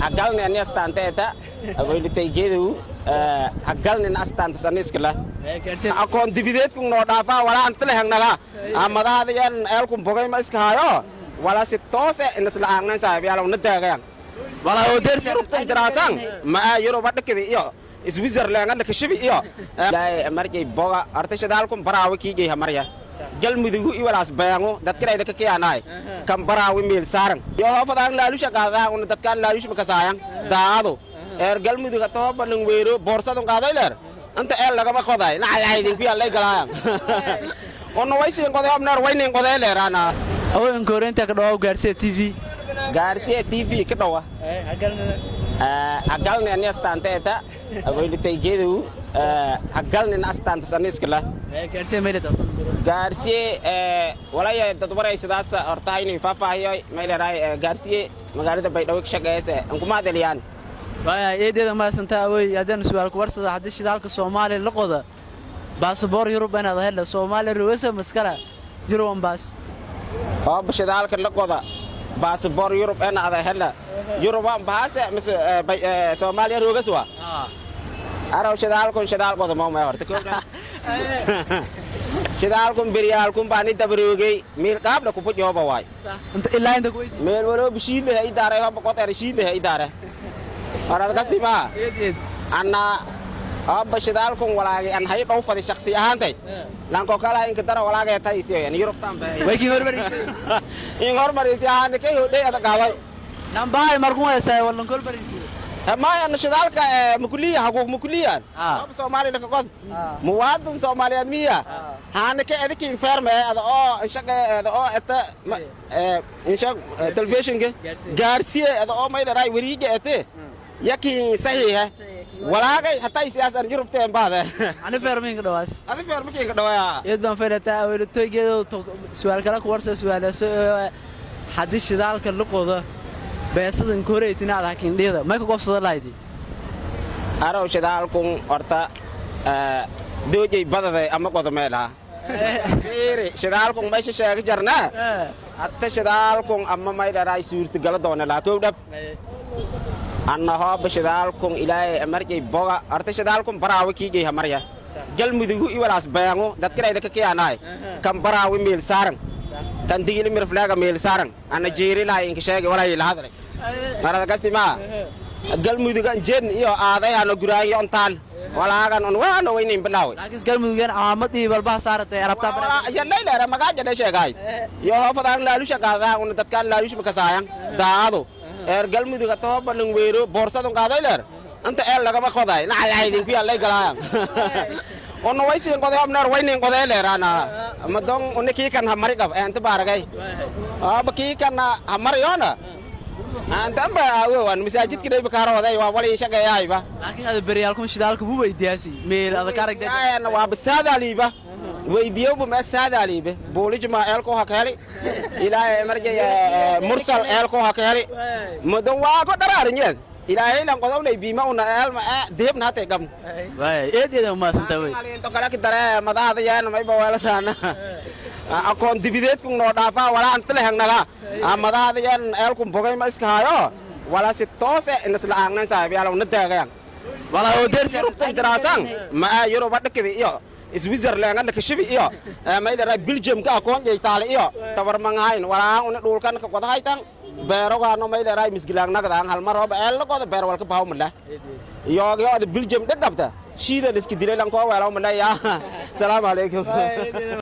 hagalni ani astaanteeta waylataygeedu hagalni astaanta saniskala akoon dibideedku noo dhaafaa walaa antale hangnaga amadaadayan eelku bogay ma iska hayo wala si toos in isla aanan saabiyaal una taagayan wala oo deer Yurubta daraasan ma Yurub dhakada iyo Switzerland ka shibi iyo markay boga artashadaalku baraawi kiigay hamarya galmudugu iyo walaas bayango dadka ka kiyaanay kan baraawi meel saaran yo hofadaan laalusha qaada una dadka laalusha ka saayan daado galmuduga toobalan weero boorsadu qaaday leer anta laga ma qoday nacaydin ku yaalay galayaan ono waysiin qoday abnar waynin qoday leerana awoon koorenta ka dhaw gaarsiye TV ka dhawa hagalni ani astaanteeta waylataygeedu hagalni astaanta saniskala gaarsiye walaya dad waraysidaas hortaayni faafaayo meelaray gaarsiye magaalada Baydhabo ka shaqeeyay an kuma adeeliyaan waya eedeeda ma santa way hadaan su'aal ku warsada hadii shidaalka Soomaaliya la qodo baasaboor Yurub inaad helo Soomaaliya ruwasa maskala Yurub baas shidaalka la qodo baasaboor Yurub inaad helo Yurub baas mise Soomaaliya ruwaswa araw shidaalku qodo ma horta shidaalku biriyaalku baani dabrogay meel qaabla ku bujooba way inta ilaa inta ku weydi meel waro bishiide ay daaray haba qotar shiide ay daaray arad kastima anna abba shidaalkun walaagi an hay dhow fadi shakhsi ahaantay lanko kala in kadara walaaga taysiyo yani Yurub tan bay way ki hormari in hormari si aan ka hodey ada qaaway nambaay markuu heesay wallan kol barisi ما أنا شدالك مكلية حقوق مكلية Soomaali لك قد مواطن Soomaali مية هان كأذيك إنفرم هذا إن شاء هذا إن شاء تلفزيون جارسية هذا ما يدري وريجة أته يكي صحيح ولا جاي حتى السياسة يوروب تهم بعض أنا فيرمين كدواس أنا فيرمين كدوايا يدبن فيرتا ولتوي جدو سؤال كلا كورس سؤال حدش شدالك اللقطة beesadan koreetina laakiin dheeda ma ka qofsada laaydi araw shidaalkun horta doojay badaday ama qodo meelaha fiiri shidaalkun meesha sheeg jarna hatta shidaalkun amma may dharay suurta gala doona la koob dhab anna hoob shidaalkun ilaahay markay boga horta shidaalkun baraawi kiigay hamarya galmudugu iyo walaas bayango dadka ka kiyaanay kan baraawi meel saaran kan digili mirflaaga meel saaran ana jeeri la in ka sheegay walaa ila hadray marada kastima galmuduga jeen iyo aaday ana guraayo ontaan walaagan on waana weynin bilaaw laakiin galmudugan aamadii balba saaratay arabta ya leeyla magaaja de sheegay yo hofadaan laalusha qaada una dadka laalusha ka saayan daado galmuduga toobalan weero boorsadu qaaday leer anta laga ma qoday nacaydin ku yaalay galayaan ono waysiin qoday abnar waynin qoday leerana madon uniki kan hamari qab anta baaragay abaki kan hamariyona anta amba waan masaajidka dheeb ka harooday waa wali shaqeeyayba laakiin hada beriyalkum shidaalka buu weydiyaasi meel ada ka aragtay ayna waa basaadaliiba weydiyo bu masaadaliiba boolijma eelko hakali ilaahay marjay mursal eelko hakali madon waa ko daraarinyeed ilaahay lan qodow lay biima una eelma deebna hatay gam way eedeeda ma santa way inta kala ki dare madaada yaan may bawala saana akoon dibideedku noo dhaafaa wala antale hangnaga madaada yaan eelku bogay ma iska hayo wala si toos in isla aanan saabiyaal una taagayan wala oo deer Yurubta daraasan ma Yurub dhakada iyo Switzerland ka shibi iyo may dharay Belgium ka akoon ay taale iyo tabar mangayn wala una dhulkan ka qodahaytan beerogaano may dharay misgilaang nagdaan hal mar hoob eel qodo beer walka baawmala iyo Belgium dhagabta shiida iska dilay lan ko walaw malaya salaam alaykum